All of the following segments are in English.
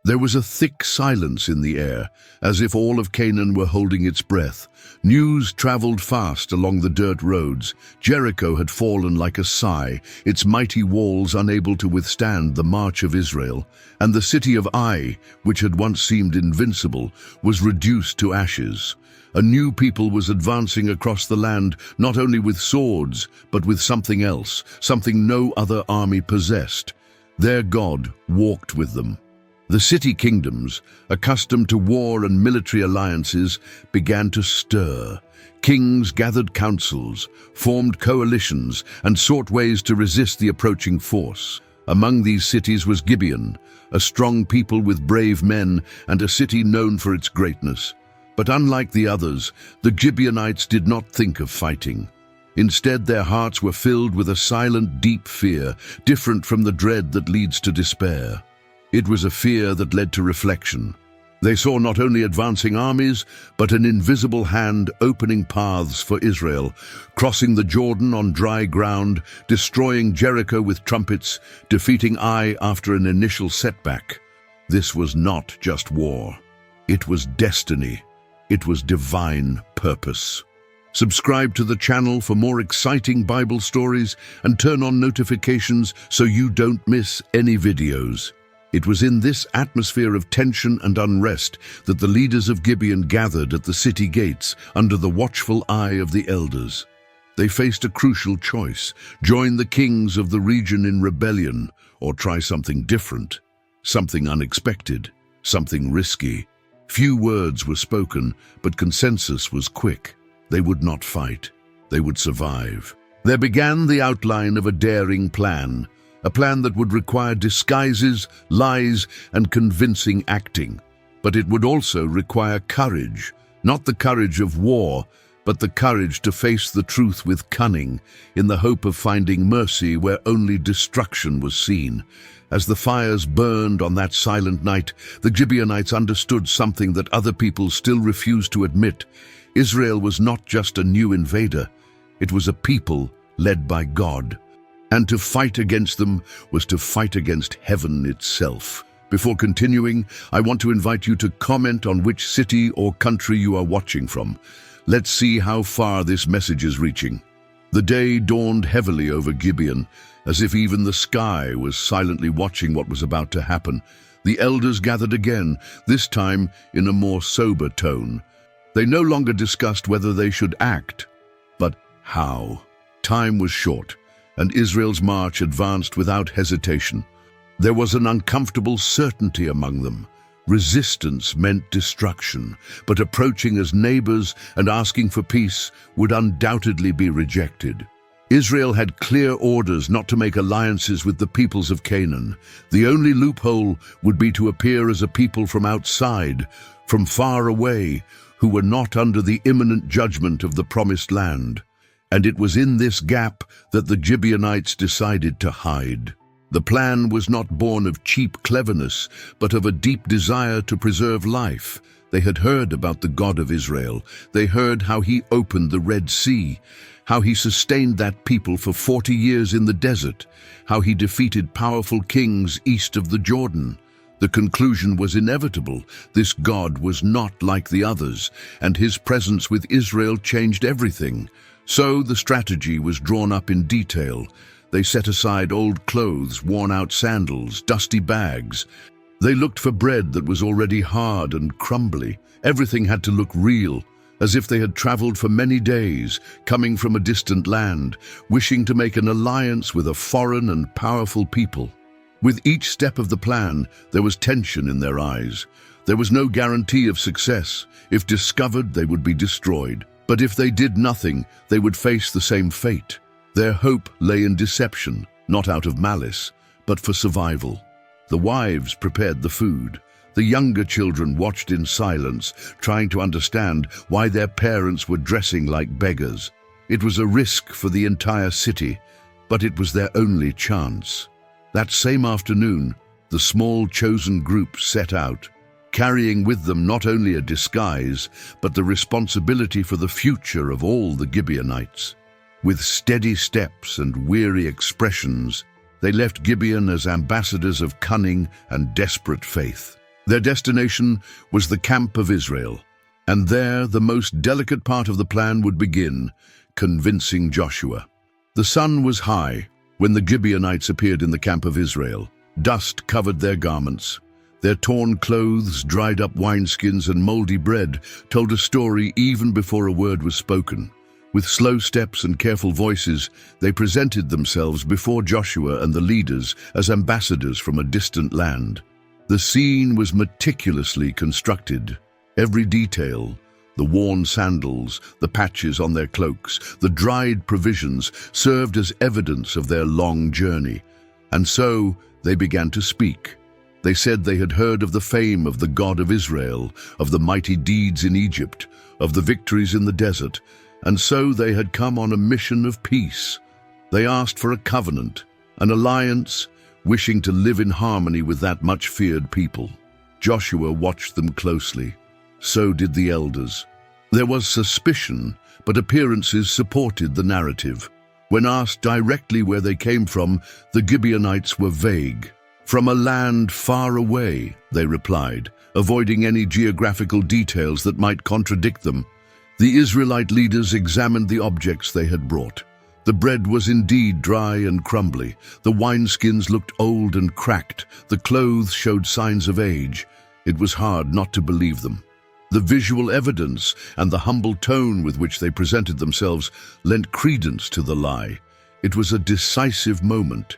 There was a thick silence in the air, as if all of Canaan were holding its breath. News traveled fast along the dirt roads. Jericho had fallen like a sigh, its mighty walls unable to withstand the march of Israel, and the city of Ai, which had once seemed invincible, was reduced to ashes. A new people was advancing across the land, not only with swords, but with something else, something no other army possessed. Their God walked with them. The city kingdoms, accustomed to war and military alliances, began to stir. Kings gathered councils, formed coalitions, and sought ways to resist the approaching force. Among these cities was Gibeon, a strong people with brave men and a city known for its greatness. But unlike the others, the Gibeonites did not think of fighting. Instead, their hearts were filled with a silent, deep fear, different from the dread that leads to despair. It was a fear that led to reflection. They saw not only advancing armies, but an invisible hand opening paths for Israel, crossing the Jordan on dry ground, destroying Jericho with trumpets, defeating Ai after an initial setback. This was not just war. It was destiny. It was divine purpose. Subscribe to the channel for more exciting Bible stories and turn on notifications so you don't miss any videos. It was in this atmosphere of tension and unrest that the leaders of Gibeon gathered at the city gates under the watchful eye of the elders. They faced a crucial choice: join the kings of the region in rebellion, or try something different, something unexpected, something risky. Few words were spoken, but consensus was quick. They would not fight. They would survive. There began the outline of a daring plan, a plan that would require disguises, lies, and convincing acting. But it would also require courage, not the courage of war, but the courage to face the truth with cunning, in the hope of finding mercy where only destruction was seen. As the fires burned on that silent night, the Gibeonites understood something that other people still refused to admit. Israel was not just a new invader, it was a people led by God. And to fight against them was to fight against heaven itself. Before continuing, I want to invite you to comment on which city or country you are watching from. Let's see how far this message is reaching. The day dawned heavily over Gibeon, as if even the sky was silently watching what was about to happen. The elders gathered again, this time in a more sober tone. They no longer discussed whether they should act, but how. Time was short, and Israel's march advanced without hesitation. There was an uncomfortable certainty among them. Resistance meant destruction, but approaching as neighbors and asking for peace would undoubtedly be rejected. Israel had clear orders not to make alliances with the peoples of Canaan. The only loophole would be to appear as a people from outside, from far away, who were not under the imminent judgment of the promised land. And it was in this gap that the Gibeonites decided to hide. The plan was not born of cheap cleverness, but of a deep desire to preserve life. They had heard about the God of Israel. They heard how he opened the Red Sea, how he sustained that people for 40 years in the desert, how he defeated powerful kings east of the Jordan. The conclusion was inevitable. This God was not like the others, and his presence with Israel changed everything. So the strategy was drawn up in detail. They set aside old clothes, worn-out sandals, dusty bags. They looked for bread that was already hard and crumbly. Everything had to look real, as if they had traveled for many days, coming from a distant land, wishing to make an alliance with a foreign and powerful people. With each step of the plan, there was tension in their eyes. There was no guarantee of success. If discovered, they would be destroyed. But if they did nothing, they would face the same fate. Their hope lay in deception, not out of malice, but for survival. The wives prepared the food. The younger children watched in silence, trying to understand why their parents were dressing like beggars. It was a risk for the entire city, but it was their only chance. That same afternoon, the small chosen group set out, carrying with them not only a disguise, but the responsibility for the future of all the Gibeonites. With steady steps and weary expressions, they left Gibeon as ambassadors of cunning and desperate faith. Their destination was the camp of Israel, and there the most delicate part of the plan would begin, convincing Joshua. The sun was high when the Gibeonites appeared in the camp of Israel. Dust covered their garments. Their torn clothes, dried up wineskins, and moldy bread told a story even before a word was spoken. With slow steps and careful voices, they presented themselves before Joshua and the leaders as ambassadors from a distant land. The scene was meticulously constructed. Every detail, the worn sandals, the patches on their cloaks, the dried provisions, served as evidence of their long journey. And so they began to speak. They said they had heard of the fame of the God of Israel, of the mighty deeds in Egypt, of the victories in the desert, and so they had come on a mission of peace. They asked for a covenant, an alliance, wishing to live in harmony with that much-feared people. Joshua watched them closely. So did the elders. There was suspicion, but appearances supported the narrative. When asked directly where they came from, the Gibeonites were vague. "From a land far away," they replied, avoiding any geographical details that might contradict them. The Israelite leaders examined the objects they had brought. The bread was indeed dry and crumbly. The wineskins looked old and cracked. The clothes showed signs of age. It was hard not to believe them. The visual evidence and the humble tone with which they presented themselves lent credence to the lie. It was a decisive moment.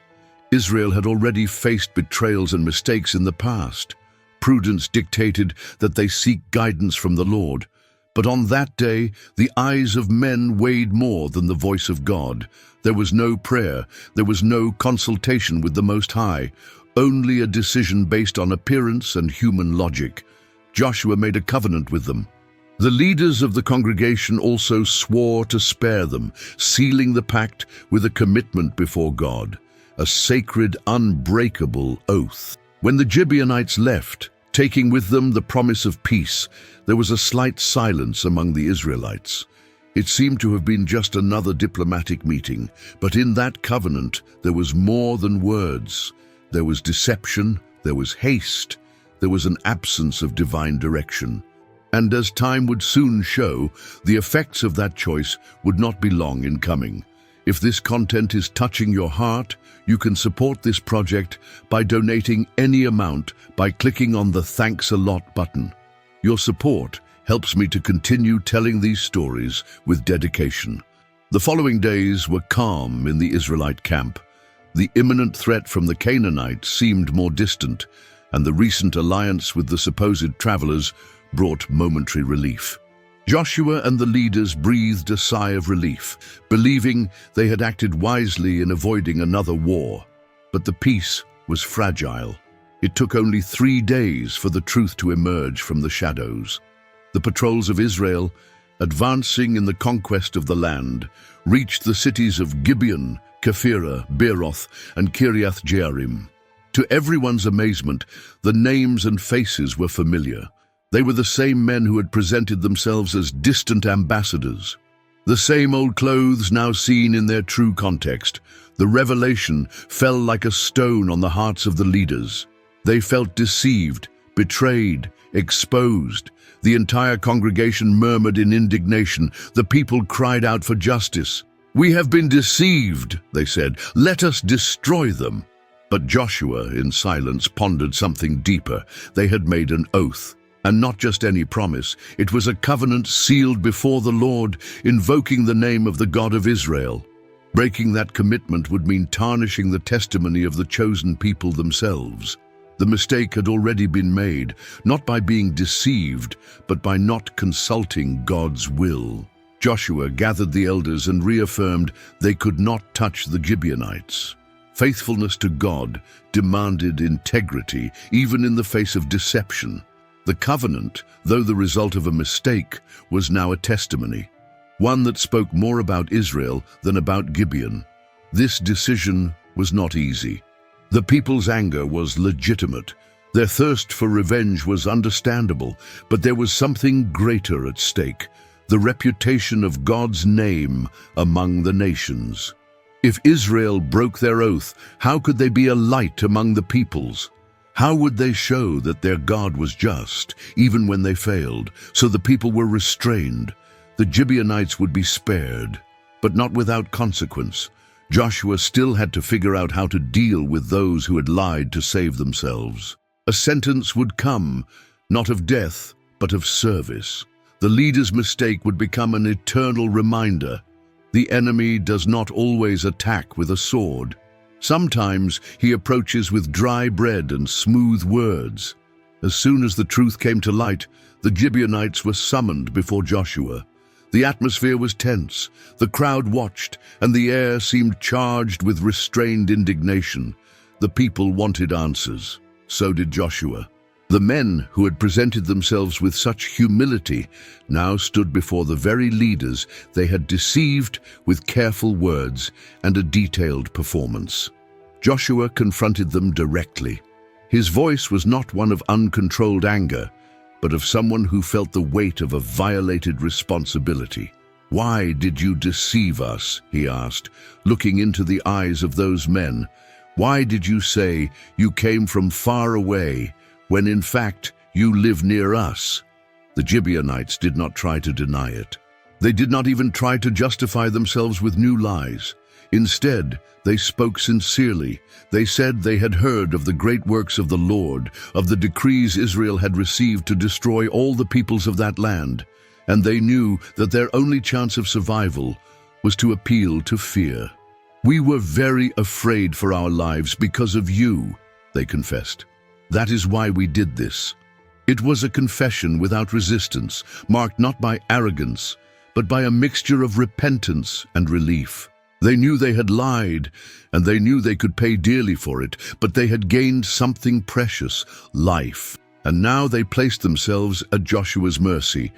Israel had already faced betrayals and mistakes in the past. Prudence dictated that they seek guidance from the Lord. But on that day, the eyes of men weighed more than the voice of God. There was no prayer, there was no consultation with the Most High, only a decision based on appearance and human logic. Joshua made a covenant with them. The leaders of the congregation also swore to spare them, sealing the pact with a commitment before God, a sacred, unbreakable oath. When the Gibeonites left, taking with them the promise of peace, there was a slight silence among the Israelites. It seemed to have been just another diplomatic meeting, but in that covenant there was more than words. There was deception, there was haste, there was an absence of divine direction. And as time would soon show, the effects of that choice would not be long in coming. If this content is touching your heart, you can support this project by donating any amount by clicking on the Thanks a Lot button. Your support helps me to continue telling these stories with dedication. The following days were calm in the Israelite camp. The imminent threat from the Canaanites seemed more distant, and the recent alliance with the supposed travelers brought momentary relief. Joshua and the leaders breathed a sigh of relief, believing they had acted wisely in avoiding another war. But the peace was fragile. It took only 3 days for the truth to emerge from the shadows. The patrols of Israel, advancing in the conquest of the land, reached the cities of Gibeon, Kephirah, Beeroth, and Kiriath Jearim. To everyone's amazement, the names and faces were familiar. They were the same men who had presented themselves as distant ambassadors. The same old clothes now seen in their true context. The revelation fell like a stone on the hearts of the leaders. They felt deceived, betrayed, exposed. The entire congregation murmured in indignation. The people cried out for justice. "We have been deceived," they said. "Let us destroy them." But Joshua, in silence, pondered something deeper. They had made an oath. And not just any promise, it was a covenant sealed before the Lord, invoking the name of the God of Israel. Breaking that commitment would mean tarnishing the testimony of the chosen people themselves. The mistake had already been made, not by being deceived, but by not consulting God's will. Joshua gathered the elders and reaffirmed they could not touch the Gibeonites. Faithfulness to God demanded integrity, even in the face of deception. The covenant, though the result of a mistake, was now a testimony, one that spoke more about Israel than about Gibeon. This decision was not easy. The people's anger was legitimate. Their thirst for revenge was understandable, but there was something greater at stake, the reputation of God's name among the nations. If Israel broke their oath, how could they be a light among the peoples? How would they show that their God was just, even when they failed? So the people were restrained. The Gibeonites would be spared, but not without consequence. Joshua still had to figure out how to deal with those who had lied to save themselves. A sentence would come, not of death, but of service. The leader's mistake would become an eternal reminder. The enemy does not always attack with a sword. Sometimes he approaches with dry bread and smooth words. As soon as the truth came to light, the Gibeonites were summoned before Joshua. The atmosphere was tense, the crowd watched, and the air seemed charged with restrained indignation. The people wanted answers. So did Joshua. The men who had presented themselves with such humility now stood before the very leaders they had deceived with careful words and a detailed performance. Joshua confronted them directly. His voice was not one of uncontrolled anger, but of someone who felt the weight of a violated responsibility. "Why did you deceive us?" he asked, looking into the eyes of those men. "Why did you say you came from far away, when in fact you live near us?" The Gibeonites did not try to deny it. They did not even try to justify themselves with new lies. Instead, they spoke sincerely. They said they had heard of the great works of the Lord, of the decrees Israel had received to destroy all the peoples of that land, and they knew that their only chance of survival was to appeal to fear. "We were very afraid for our lives because of you," they confessed. "That is why we did this." It was a confession without resistance, marked not by arrogance, but by a mixture of repentance and relief. They knew they had lied, and they knew they could pay dearly for it, but they had gained something precious, life. And now they placed themselves at Joshua's mercy,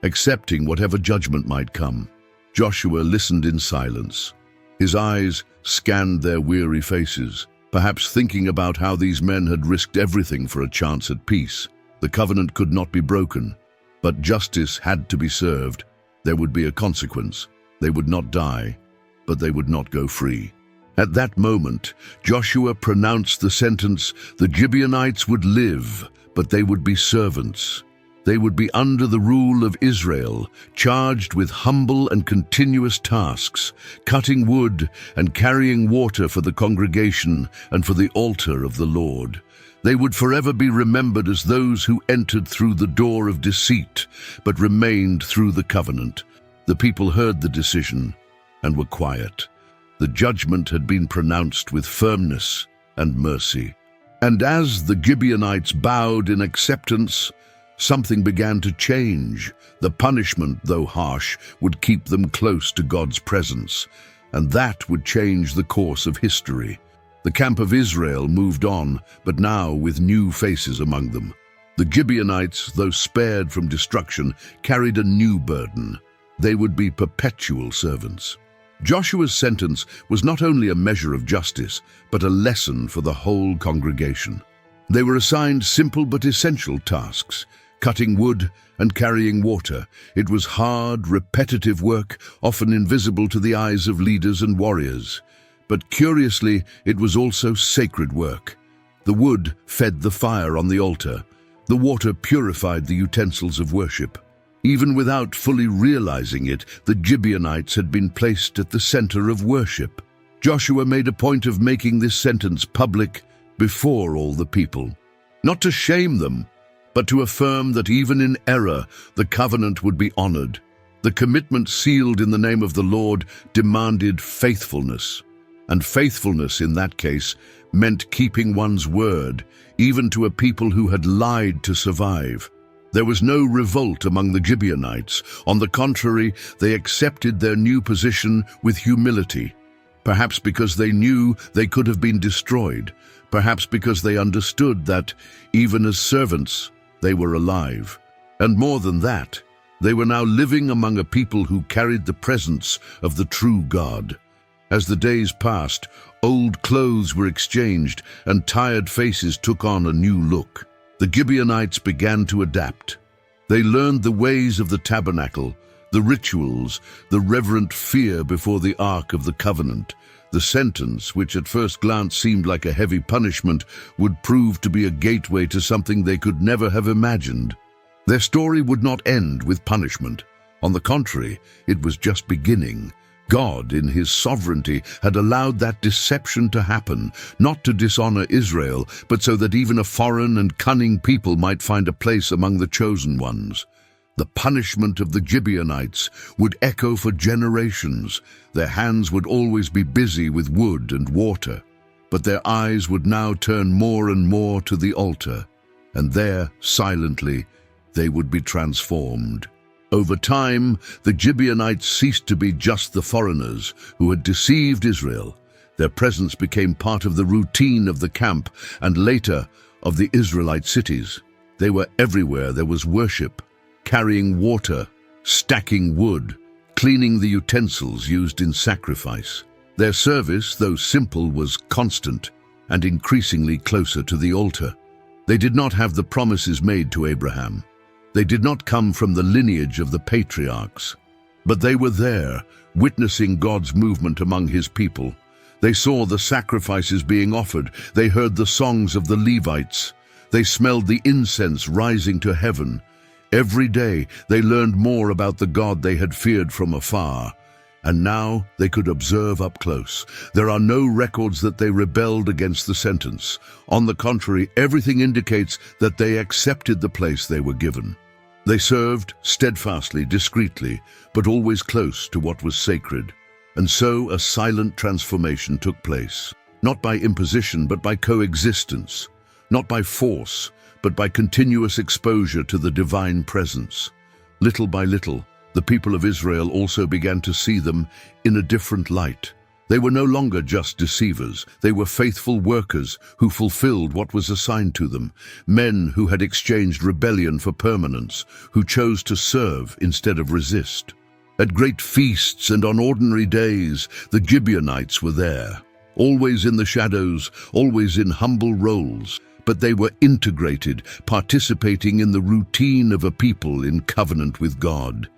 accepting whatever judgment might come. Joshua listened in silence. His eyes scanned their weary faces, perhaps thinking about how these men had risked everything for a chance at peace. The covenant could not be broken, but justice had to be served. There would be a consequence. They would not die, but they would not go free. At that moment, Joshua pronounced the sentence: the Gibeonites would live, but they would be servants. They would be under the rule of Israel, charged with humble and continuous tasks, cutting wood and carrying water for the congregation and for the altar of the Lord. They would forever be remembered as those who entered through the door of deceit, but remained through the covenant. The people heard the decision and were quiet. The judgment had been pronounced with firmness and mercy. And as the Gibeonites bowed in acceptance, something began to change. The punishment, though harsh, would keep them close to God's presence, and that would change the course of history. The camp of Israel moved on, but now with new faces among them. The Gibeonites, though spared from destruction, carried a new burden. They would be perpetual servants. Joshua's sentence was not only a measure of justice, but a lesson for the whole congregation. They were assigned simple but essential tasks: cutting wood and carrying water. It was hard, repetitive work, often invisible to the eyes of leaders and warriors. But curiously, it was also sacred work. The wood fed the fire on the altar. The water purified the utensils of worship. Even without fully realizing it, the Gibeonites had been placed at the center of worship. Joshua made a point of making this sentence public before all the people. Not to shame them, but to affirm that even in error, the covenant would be honored. The commitment sealed in the name of the Lord demanded faithfulness. And faithfulness in that case meant keeping one's word, even to a people who had lied to survive. There was no revolt among the Gibeonites. On the contrary, they accepted their new position with humility. Perhaps because they knew they could have been destroyed. Perhaps because they understood that, even as servants, they were alive. And more than that, they were now living among a people who carried the presence of the true God. As the days passed, old clothes were exchanged and tired faces took on a new look. The Gibeonites began to adapt. They learned the ways of the tabernacle, the rituals, the reverent fear before the Ark of the Covenant. The sentence, which at first glance seemed like a heavy punishment, would prove to be a gateway to something they could never have imagined. Their story would not end with punishment. On the contrary, it was just beginning. God, in his sovereignty, had allowed that deception to happen, not to dishonor Israel, but so that even a foreign and cunning people might find a place among the chosen ones. The punishment of the Gibeonites would echo for generations. Their hands would always be busy with wood and water, but their eyes would now turn more and more to the altar, and there, silently, they would be transformed. Over time, the Gibeonites ceased to be just the foreigners who had deceived Israel. Their presence became part of the routine of the camp and later of the Israelite cities. They were everywhere there was worship, carrying water, stacking wood, cleaning the utensils used in sacrifice. Their service, though simple, was constant and increasingly closer to the altar. They did not have the promises made to Abraham. They did not come from the lineage of the patriarchs, but they were there, witnessing God's movement among his people. They saw the sacrifices being offered. They heard the songs of the Levites. They smelled the incense rising to heaven. Every day they learned more about the God they had feared from afar, and now they could observe up close. There are no records that they rebelled against the sentence. On the contrary, everything indicates that they accepted the place they were given. They served steadfastly, discreetly, but always close to what was sacred. And so a silent transformation took place, not by imposition but by coexistence, not by force, but by continuous exposure to the divine presence. Little by little, the people of Israel also began to see them in a different light. They were no longer just deceivers. They were faithful workers who fulfilled what was assigned to them, men who had exchanged rebellion for permanence, who chose to serve instead of resist. At great feasts and on ordinary days, the Gibeonites were there, always in the shadows, always in humble roles, but they were integrated, participating in the routine of a people in covenant with God.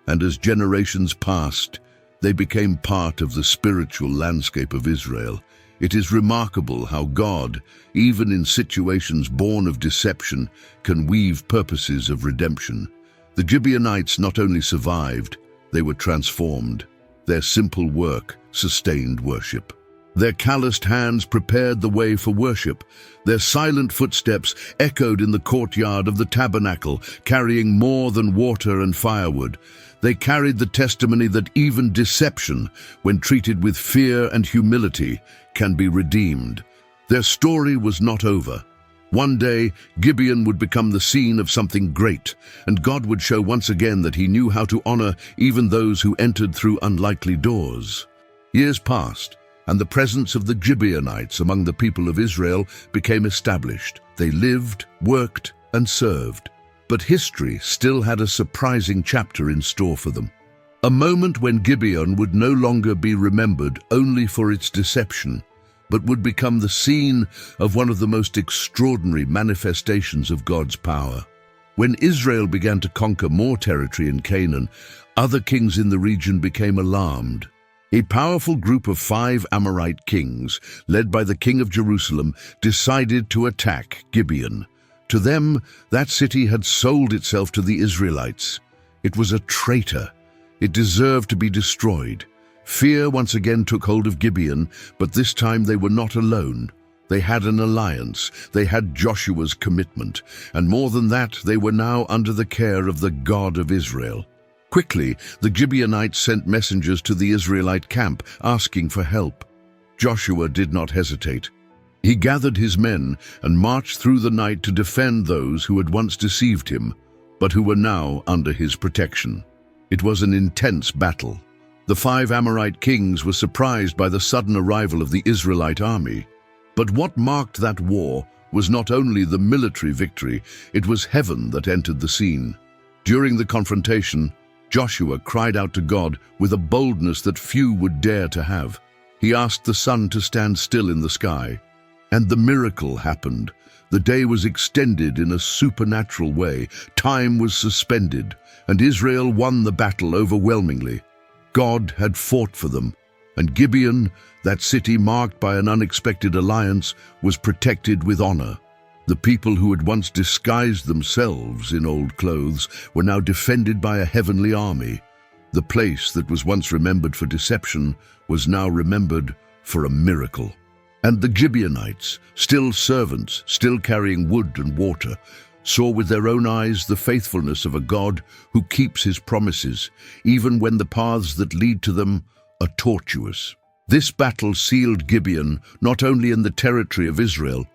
And as generations passed, they became part of the spiritual landscape of Israel. It is remarkable how God, even in situations born of deception, can weave purposes of redemption. The Gibeonites not only survived, they were transformed. Their simple work sustained worship. Their calloused hands prepared the way for worship. Their silent footsteps echoed in the courtyard of the tabernacle, carrying more than water and firewood. They carried the testimony that even deception, when treated with fear and humility, can be redeemed. Their story was not over. One day, Gibeon would become the scene of something great, and God would show once again that he knew how to honor even those who entered through unlikely doors. Years passed, and the presence of the Gibeonites among the people of Israel became established. They lived, worked, and served. But history still had a surprising chapter in store for them. A moment when Gibeon would no longer be remembered only for its deception, but would become the scene of one of the most extraordinary manifestations of God's power. When Israel began to conquer more territory in Canaan, other kings in the region became alarmed. A powerful group of 5 Amorite kings, led by the king of Jerusalem, decided to attack Gibeon. To them, that city had sold itself to the Israelites. It was a traitor. It deserved to be destroyed. Fear once again took hold of Gibeon, but this time they were not alone. They had an alliance. They had Joshua's commitment. And more than that, they were now under the care of the God of Israel. Quickly, the Gibeonites sent messengers to the Israelite camp, asking for help. Joshua did not hesitate. He gathered his men and marched through the night to defend those who had once deceived him, but who were now under his protection. It was an intense battle. The 5 Amorite kings were surprised by the sudden arrival of the Israelite army. But what marked that war was not only the military victory, it was heaven that entered the scene. During the confrontation, Joshua cried out to God with a boldness that few would dare to have. He asked the sun to stand still in the sky. And the miracle happened. The day was extended in a supernatural way. Time was suspended, and Israel won the battle overwhelmingly. God had fought for them, And Gibeon, that city marked by an unexpected alliance, was protected with honor. The people who had once disguised themselves in old clothes were now defended by a heavenly army. The place that was once remembered for deception was now remembered for a miracle. And the Gibeonites, still servants, still carrying wood and water, saw with their own eyes the faithfulness of a God who keeps his promises, even when the paths that lead to them are tortuous. This battle sealed Gibeon not only in the territory of Israel,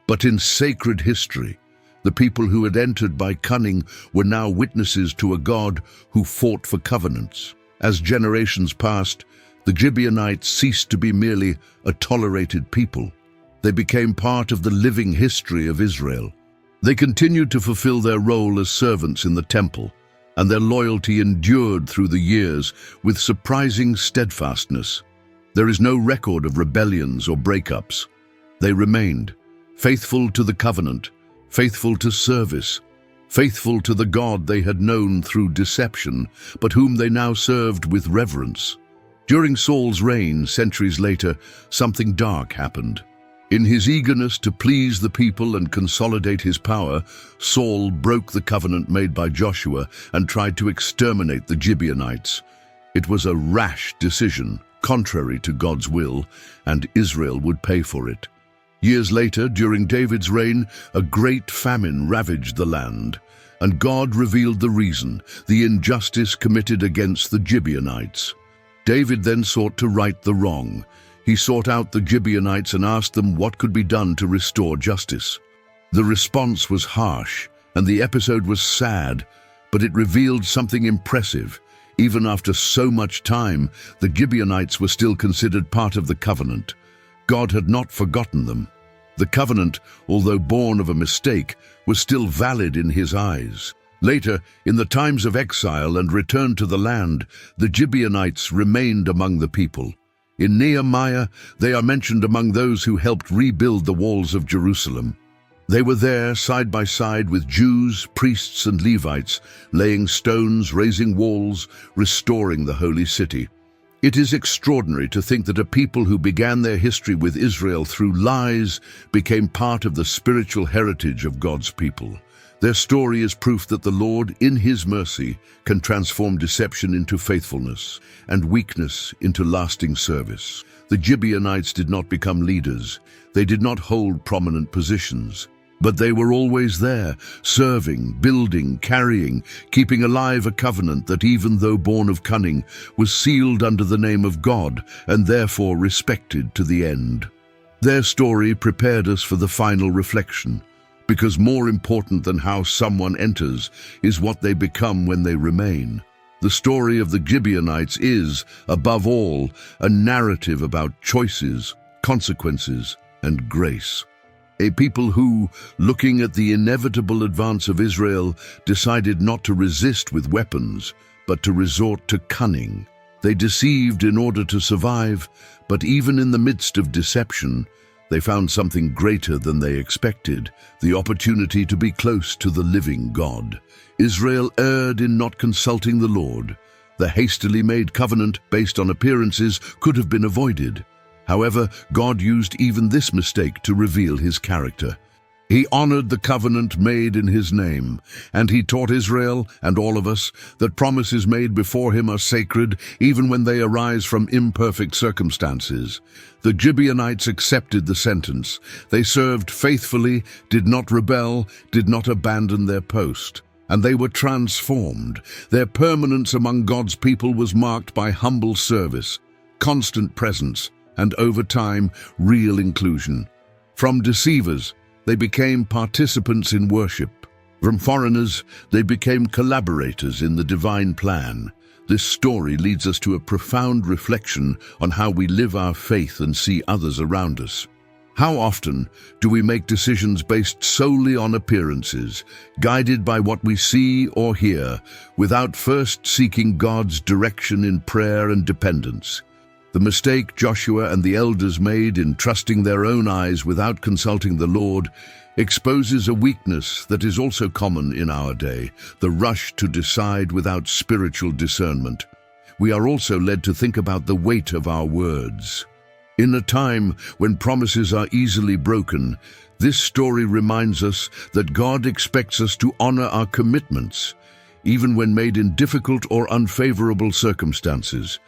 but in sacred history. The people who had entered by cunning were now witnesses to a God who fought for covenants. As generations passed, the Gibeonites ceased to be merely a tolerated people. They became part of the living history of Israel. They continued to fulfill their role as servants in the temple, and their loyalty endured through the years with surprising steadfastness. There is no record of rebellions or breakups. They remained faithful to the covenant, faithful to service, faithful to the God they had known through deception, but whom they now served with reverence. During Saul's reign, centuries later, something dark happened. In his eagerness to please the people and consolidate his power, Saul broke the covenant made by Joshua and tried to exterminate the Gibeonites. It was a rash decision, contrary to God's will, and Israel would pay for it. Years later, during David's reign, a great famine ravaged the land, and God revealed the reason: the injustice committed against the Gibeonites. David then sought to right the wrong. He sought out the Gibeonites and asked them what could be done to restore justice. The response was harsh, and the episode was sad, but it revealed something impressive. Even after so much time, the Gibeonites were still considered part of the covenant. God had not forgotten them. The covenant, although born of a mistake, was still valid in his eyes. Later, in the times of exile and return to the land, the Gibeonites remained among the people. In Nehemiah, they are mentioned among those who helped rebuild the walls of Jerusalem. They were there side by side with Jews, priests, and Levites, laying stones, raising walls, restoring the holy city. It is extraordinary to think that a people who began their history with Israel through lies became part of the spiritual heritage of God's people. Their story is proof that the Lord, in his mercy, can transform deception into faithfulness and weakness into lasting service. The Gibeonites did not become leaders. They did not hold prominent positions. But they were always there, serving, building, carrying, keeping alive a covenant that, even though born of cunning, was sealed under the name of God and therefore respected to the end. Their story prepared us for the final reflection, because more important than how someone enters is what they become when they remain. The story of the Gibeonites is, above all, a narrative about choices, consequences, and grace. A people who, looking at the inevitable advance of Israel, decided not to resist with weapons, but to resort to cunning. They deceived in order to survive, but even in the midst of deception, they found something greater than they expected: the opportunity to be close to the living God. Israel erred in not consulting the Lord. The hastily made covenant based on appearances could have been avoided. However, God used even this mistake to reveal his character. He honored the covenant made in his name, and he taught Israel, and all of us, that promises made before him are sacred, even when they arise from imperfect circumstances. The Gibeonites accepted the sentence. They served faithfully, did not rebel, did not abandon their post. And they were transformed. Their permanence among God's people was marked by humble service, constant presence, and over time, real inclusion. From deceivers, they became participants in worship. From foreigners, they became collaborators in the divine plan. This story leads us to a profound reflection on how we live our faith and see others around us. How often do we make decisions based solely on appearances, guided by what we see or hear, without first seeking God's direction in prayer and dependence? The mistake Joshua and the elders made in trusting their own eyes without consulting the Lord exposes a weakness that is also common in our day: the rush to decide without spiritual discernment. we are also led to think about the weight of our words. In a time when promises are easily broken, this story reminds us that God expects us to honor our commitments, even when made in difficult or unfavorable circumstances.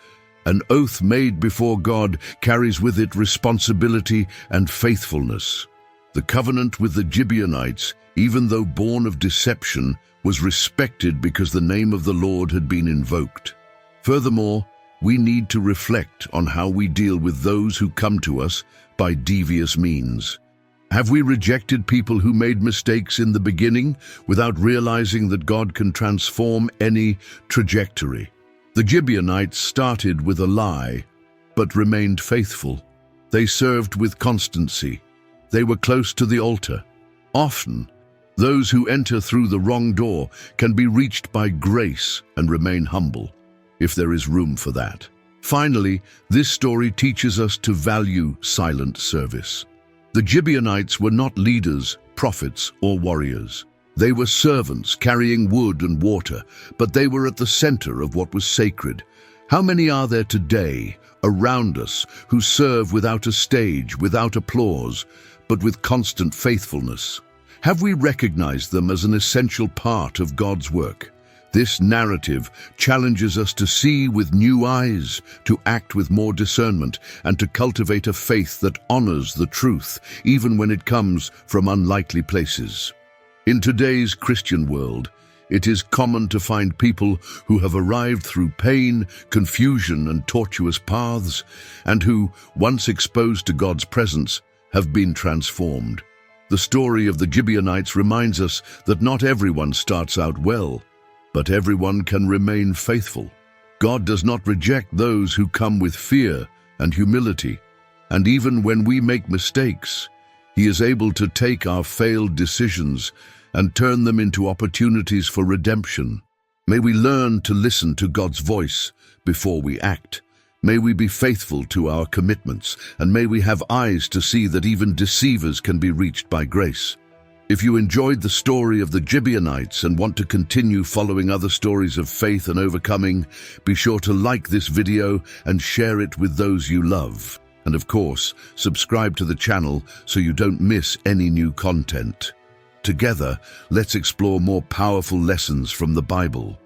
An oath made before God carries with it responsibility and faithfulness. The covenant with the Gibeonites, even though born of deception, was respected because the name of the Lord had been invoked. Furthermore, we need to reflect on how we deal with those who come to us by devious means. Have we rejected people who made mistakes in the beginning without realizing that God can transform any trajectory? The Gibeonites started with a lie, but remained faithful. They served with constancy. They were close to the altar. Often, those who enter through the wrong door can be reached by grace and remain humble, if there is room for that. Finally, this story teaches us to value silent service. The Gibeonites were not leaders, prophets, or warriors. They were servants carrying wood and water, but they were at the center of what was sacred. How many are there today around us who serve without a stage, without applause, but with constant faithfulness? Have we recognized them as an essential part of God's work? This narrative challenges us to see with new eyes, to act with more discernment, and to cultivate a faith that honors the truth, even when it comes from unlikely places. In today's Christian world, it is common to find people who have arrived through pain, confusion, and tortuous paths, and who, once exposed to God's presence, have been transformed. The story of the Gibeonites reminds us that not everyone starts out well, but everyone can remain faithful. God does not reject those who come with fear and humility, and even when we make mistakes, He is able to take our failed decisions and turn them into opportunities for redemption. May we learn to listen to God's voice before we act. May we be faithful to our commitments, and may we have eyes to see that even deceivers can be reached by grace. If you enjoyed the story of the Gibeonites and want to continue following other stories of faith and overcoming, be sure to like this video and share it with those you love. And of course, subscribe to the channel so you don't miss any new content. Together, let's explore more powerful lessons from the Bible.